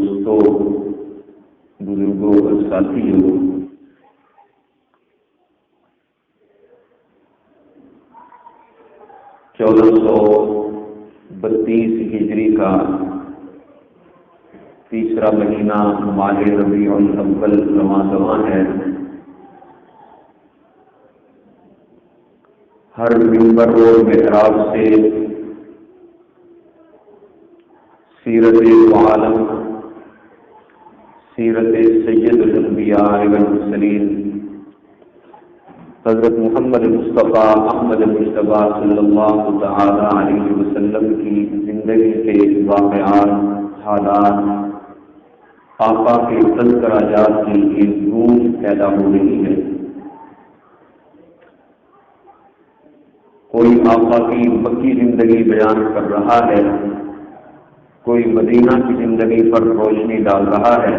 دوستوں، بزرگوں اور ساتھیوں، چودہ سو 32 ہجری کا تیسرا مہینہ ماہ ربیع الاول رواں ہے۔ ہر منبر و محراب سے سیرت عالم، سیرت سید الانبیاء والمرسلین حضرت محمد مصطفیٰ احمد مجتبیٰ صلی اللہ تعالی علیہ وسلم کی زندگی کے واقعات، حالات، آقا کے تذکراجات کی ایک گونج پیدا ہو رہی ہے۔ کوئی آقا کی مکی زندگی بیان کر رہا ہے، کوئی مدینہ کی زندگی پر روشنی ڈال رہا ہے،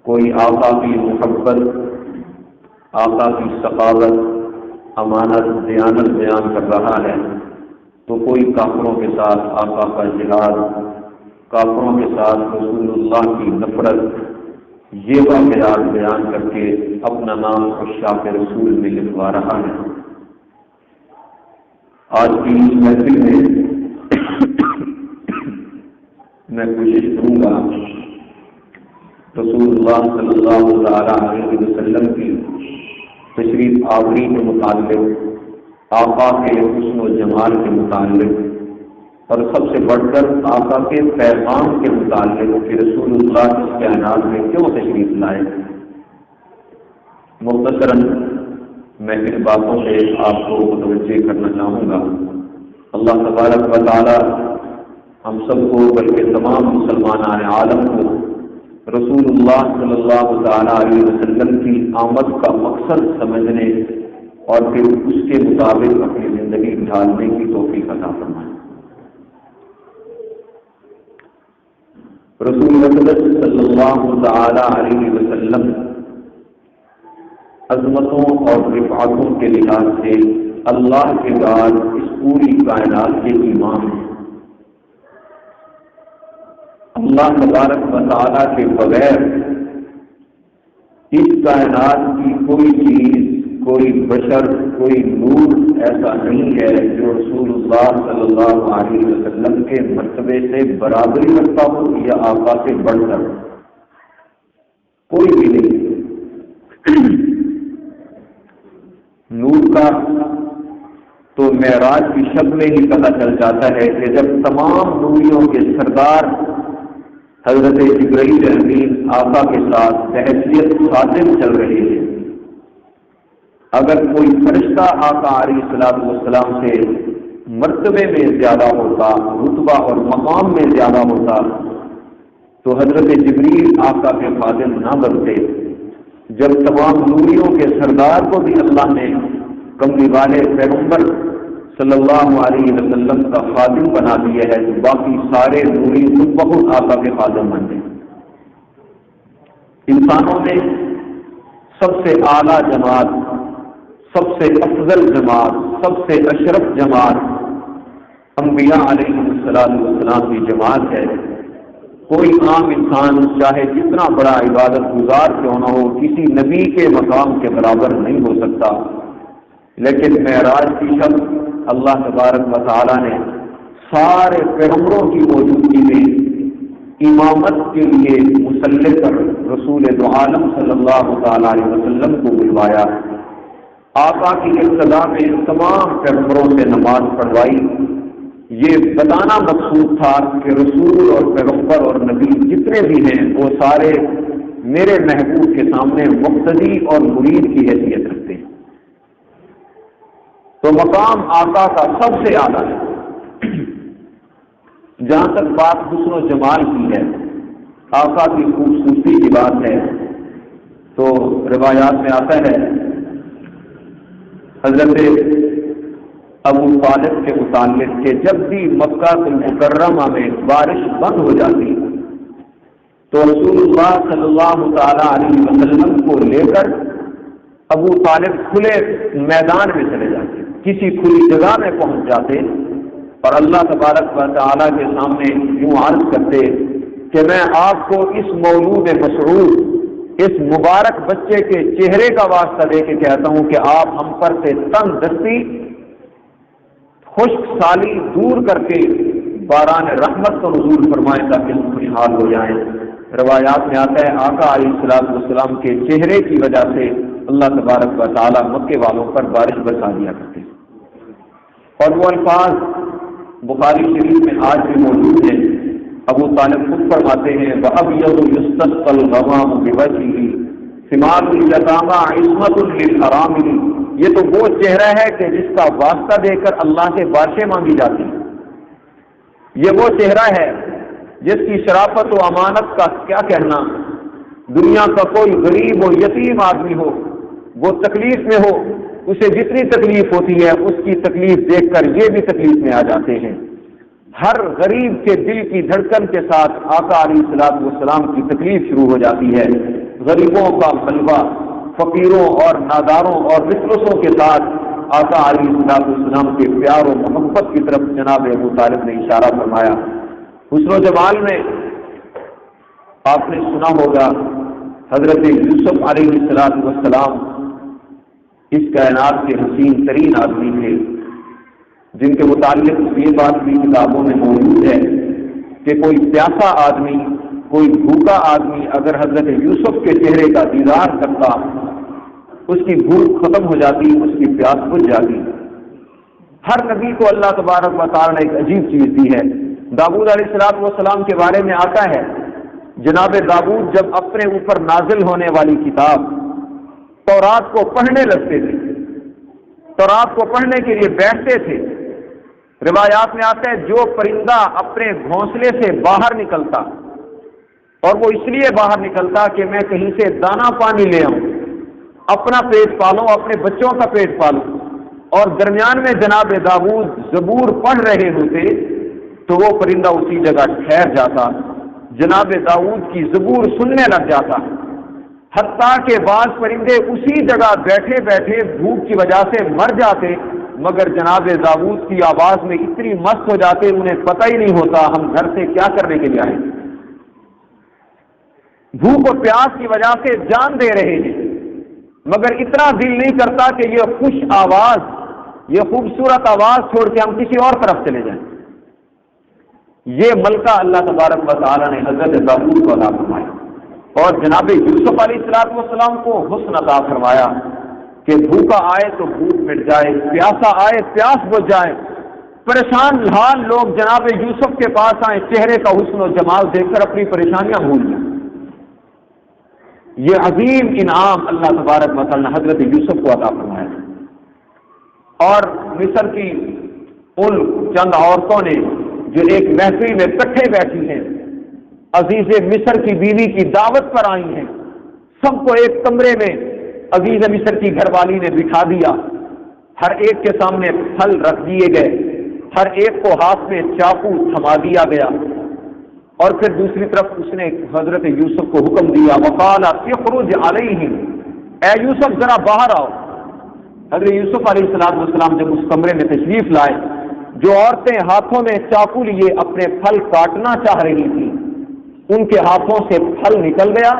کوئی آقا کی محبت، آقا کی سخاوت، امانت، دیانت بیان کر رہا ہے، تو کوئی کافروں کے ساتھ آقا کا جہاد، کافروں کے ساتھ رسول اللہ کی نفرت، یہ واقعات بیان کر کے اپنا نام عشاق رسول میں لکھوا رہا ہے۔ آج کی اس محفل میں میں کوشش کروں گا رسول اللہ صلی اللہ علیہ وسلم کی تشریف آوری کے متعلق، آقا کے حسن و جمال کے متعلق، اور سب سے بڑھ کر آقا کے پیغام کے متعلق کہ رسول اللہ اس کائنات میں کیوں تشریف لائے، مختصراً میں ان باتوں سے آپ کو متوجہ کرنا چاہوں گا۔ اللہ تبارک و تعالی ہم سب کو بلکہ تمام مسلمان عالم کو رسول اللہ صلی اللہ تعالی علیہ وسلم کی آمد کا مقصد سمجھنے اور پھر اس کے مطابق اپنی زندگی ڈھالنے کی توفیق عطا فرمائے۔ رسول اقدس صلی اللہ تعالی علیہ وسلم عظمتوں اور رفعتوں کے لحاظ سے اللہ کے بعد اس پوری کائنات کے امام ہیں۔ اللہ تبارک و تعالیٰ کے بغیر اس کائنات کی کوئی چیز، کوئی بشر، کوئی نور ایسا نہیں ہے جو رسول اللہ صلی اللہ علیہ وسلم کے مرتبے سے برابری رکھتا ہو یا آقا سے بڑھ کر، کوئی بھی نہیں۔ نور کا تو معراج کی شب میں ہی پتہ چل جاتا ہے کہ جب تمام نوریوں کے سردار حضرت جبرائیل امین آقا کے ساتھ بحیثیت خادم چل رہے ہیں، اگر کوئی فرشتہ آقا علیہ السلام سے مرتبے میں زیادہ ہوتا، رتبہ اور مقام میں زیادہ ہوتا، تو حضرت جبریل آقا کے خادم نہ بنتے۔ جب تمام نوریوں کے سردار کو بھی اللہ نے کملی والے پیغمبر صلی اللہ علیہ وسلم کا خادم بنا دیا ہے، تو باقی سارے نوری خود بخود آقا کے خادم بن گئے۔ انسانوں میں سب سے اعلیٰ جماعت، سب سے افضل جماعت، سب سے اشرف جماعت انبیاء علیہ السلام کی جماعت ہے۔ کوئی عام انسان چاہے جتنا بڑا عبادت گزار کیوں نہ ہو، کسی نبی کے مقام کے برابر نہیں ہو سکتا، لیکن معراج کی شب اللہ تبارک و تعالی نے سارے پیغمبروں کی موجودگی میں امامت کے لیے مسلح پر رسول دو عالم صلی اللہ تعالی علیہ وسلم کو بلوایا۔ آقا کی ابتدا میں تمام پیغمبروں سے نماز پڑھوائی۔ یہ بتانا مقصود تھا کہ رسول اور پیغمبر اور نبی جتنے بھی ہیں وہ سارے میرے محبوب کے سامنے مقتدی اور مرید کی حیثیت رکھتے ہیں، تو مقام آقا کا سب سے اعلیٰ ہے۔ جہاں تک بات حسن و جمال کی ہے، آقا کی خوبصورتی کی بات ہے، تو روایات میں آتا ہے حضرت ابو طالب کے متعلق کہ جب بھی مکہ المکرمہ میں بارش بند ہو جاتی تو رسول اللہ صلی اللہ تعالی علیہ وسلم کو لے کر ابو طالب کھلے میدان میں چلے جاتے، کسی کھلی جگہ میں پہنچ جاتے اور اللہ تبارک و تعالیٰ کے سامنے یوں عرض کرتے کہ میں آپ کو اس مولود مسعود، اس مبارک بچے کے چہرے کا واسطہ دے کے کہتا ہوں کہ آپ ہم پر سے تنگ دستی، خشک سالی دور کر کے باران رحمت کو نزول فرمائیں تاکہ ہم خوشحال ہو جائیں۔ روایات میں آتا ہے آقا علیہ الصلوۃ والسلام کے چہرے کی وجہ سے اللہ تبارک و تعالیٰ مکے والوں پر بارش برسا دیا کرتے، اور وہ الفاظ بخاری شریف میں آج بھی موجود ہیں۔ ابو طالب خود فرماتے ہیں وَأَبْيَضُ يُسْتَسْقَى الْغَمَامُ بِوَجْهِهِ ثِمَارُ الْيَتَامَى عِصْمَةٌ لِلْحَرَامِ، یہ تو وہ چہرہ ہے کہ جس کا واسطہ دے کر اللہ سے بارشیں مانگی جاتی ہیں۔ یہ وہ چہرہ ہے جس کی شرافت و امانت کا کیا کہنا، دنیا کا کوئی غریب و یتیم آدمی ہو، وہ تکلیف میں ہو، اسے جتنی تکلیف ہوتی ہے اس کی تکلیف دیکھ کر یہ بھی تکلیف میں آ جاتے ہیں۔ ہر غریب کے دل کی دھڑکن کے ساتھ آقا علیہ الصلوۃ والسلام کی تکلیف شروع ہو جاتی ہے۔ غریبوں کا ملبہ، فقیروں اور ناداروں اور مفلسوں کے ساتھ آقا علیہ الصلوۃ والسلام کے پیار و محبت کی طرف جناب ابو طالب نے اشارہ فرمایا۔ حسن و جمال میں آپ نے سنا ہوگا حضرت یوسف علیہ الصلوۃ والسلام اس کائنات کے حسین ترین آدمی تھے، جن کے متعلق یہ بات بھی کتابوں میں موجود ہے کہ کوئی پیاسا آدمی، کوئی بھوکا آدمی اگر حضرت یوسف کے چہرے کا دیدار کرتا، اس کی بھوک ختم ہو جاتی، اس کی پیاس بجھ جاتی۔ ہر نبی کو اللہ تبارک و تعالیٰ نے ایک عجیب چیز دی ہے۔ داؤد علیہ الصلوۃ والسلام کے بارے میں آتا ہے جناب داؤد جب اپنے اوپر نازل ہونے والی کتاب تورات کو پڑھنے لگتے تھے، تورات کو پڑھنے کے لیے بیٹھتے تھے، روایات میں آتا ہے جو پرندہ اپنے گھونسلے سے باہر نکلتا، اور وہ اس لیے باہر نکلتا کہ میں کہیں سے دانا پانی لے آؤں، اپنا پیٹ پالوں، اپنے بچوں کا پیٹ پالوں، اور درمیان میں جناب داؤد زبور پڑھ رہے ہوتے تو وہ پرندہ اسی جگہ ٹھہر جاتا، جناب داؤد کی زبور سننے لگ جاتا، حتیٰ کہ بعض پرندے اسی جگہ بیٹھے بیٹھے بھوک کی وجہ سے مر جاتے، مگر جناب داؤد کی آواز میں اتنی مست ہو جاتے انہیں پتہ ہی نہیں ہوتا ہم گھر سے کیا کرنے کے لیے آئے، بھوک اور پیاس کی وجہ سے جان دے رہے ہیں، مگر اتنا دل نہیں کرتا کہ یہ خوش آواز، یہ خوبصورت آواز چھوڑ کے ہم کسی اور طرف چلے جائیں۔ یہ ملکہ اللہ تبارک و تعالیٰ نے حضرت داؤد کو عطا فرمایا، اور جناب یوسف علیہ الصلوۃ والسلام کو حسن عطا فرمایا کہ بھوکا آئے تو بھوک مٹ جائے، پیاسا آئے پیاس بجھ جائے، پریشان حال لوگ جناب یوسف کے پاس آئے، چہرے کا حسن و جمال دیکھ کر اپنی پریشانیاں بھول جائیں۔ یہ عظیم انعام اللہ تبارک و تعالیٰ نے حضرت یوسف کو عطا فرمایا۔ اور مصر کی ان چند عورتوں نے جو ایک محفل میں اکٹھے بیٹھی ہیں، عزیز مصر کی بیوی کی دعوت پر آئی ہیں، سب کو ایک کمرے میں عزیز مصر کی گھر والی نے بٹھا دیا، ہر ایک کے سامنے پھل رکھ دیے گئے، ہر ایک کو ہاتھ میں چاقو تھما دیا گیا، اور پھر دوسری طرف اس نے حضرت یوسف کو حکم دیا وقال اخرج علیہم، اے یوسف ذرا باہر آؤ۔ حضرت یوسف علیہ الصلوۃ والسلام جب اس کمرے میں تشریف لائے، جو عورتیں ہاتھوں میں چاقو لیے اپنے پھل کاٹنا چاہ رہی تھیں، ان کے ہاتھوں سے پھل نکل گیا،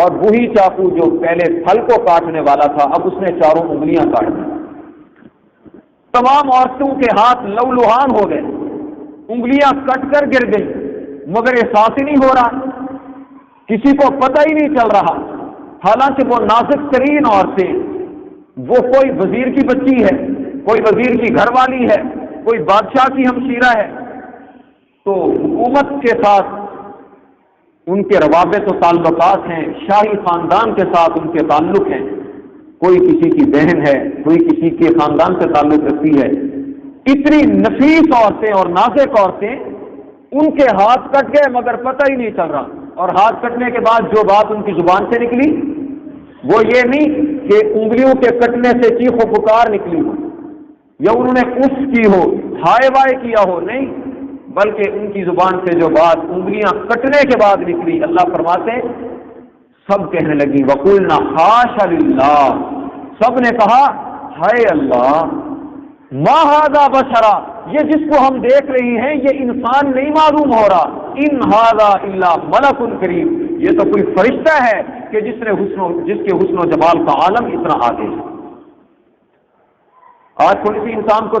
اور وہی چاقو جو پہلے پھل کو کاٹنے والا تھا اب اس نے چاروں انگلیاں کاٹ دی۔ تمام عورتوں کے ہاتھ لہولہان ہو گئے، انگلیاں کٹ کر گر گئی، مگر احساس ہی نہیں ہو رہا، کسی کو پتہ ہی نہیں چل رہا، حالانکہ وہ نازک ترین عورتیں، وہ کوئی وزیر کی بچی ہے، کوئی وزیر کی گھر والی ہے، کوئی بادشاہ کی ہمشیرہ ہے، تو حکومت کے ساتھ ان کے روابط و تعلقات ہیں، شاہی خاندان کے ساتھ ان کے تعلق ہیں، کوئی کسی کی بہن ہے، کوئی کسی کے خاندان سے تعلق رکھتی ہے، اتنی نفیس عورتیں اور نازک عورتیں، ان کے ہاتھ کٹ گئے مگر پتہ ہی نہیں چل رہا، اور ہاتھ کٹنے کے بعد جو بات ان کی زبان سے نکلی وہ یہ نہیں کہ انگلیوں کے کٹنے سے چیخ و پکار نکلی ہو یا انہوں نے اف کی ہو، ہائے وائے کیا ہو، نہیں، بلکہ ان کی زبان سے جو بات انگلیاں کٹنے کے بعد نکلی، اللہ فرماتے سب کہنے لگی وقولنا حاش للہ، سب نے کہا ہائے اللہ، ما ھذا بشرا، یہ جس کو ہم دیکھ رہے ہیں یہ انسان نہیں معلوم ہو رہا، ان ھذا الا ملک کریم، یہ تو کوئی فرشتہ ہے کہ جس کے حسن و جمال کا عالم اتنا آگے ہے۔ آج تھوڑی سی انسان کو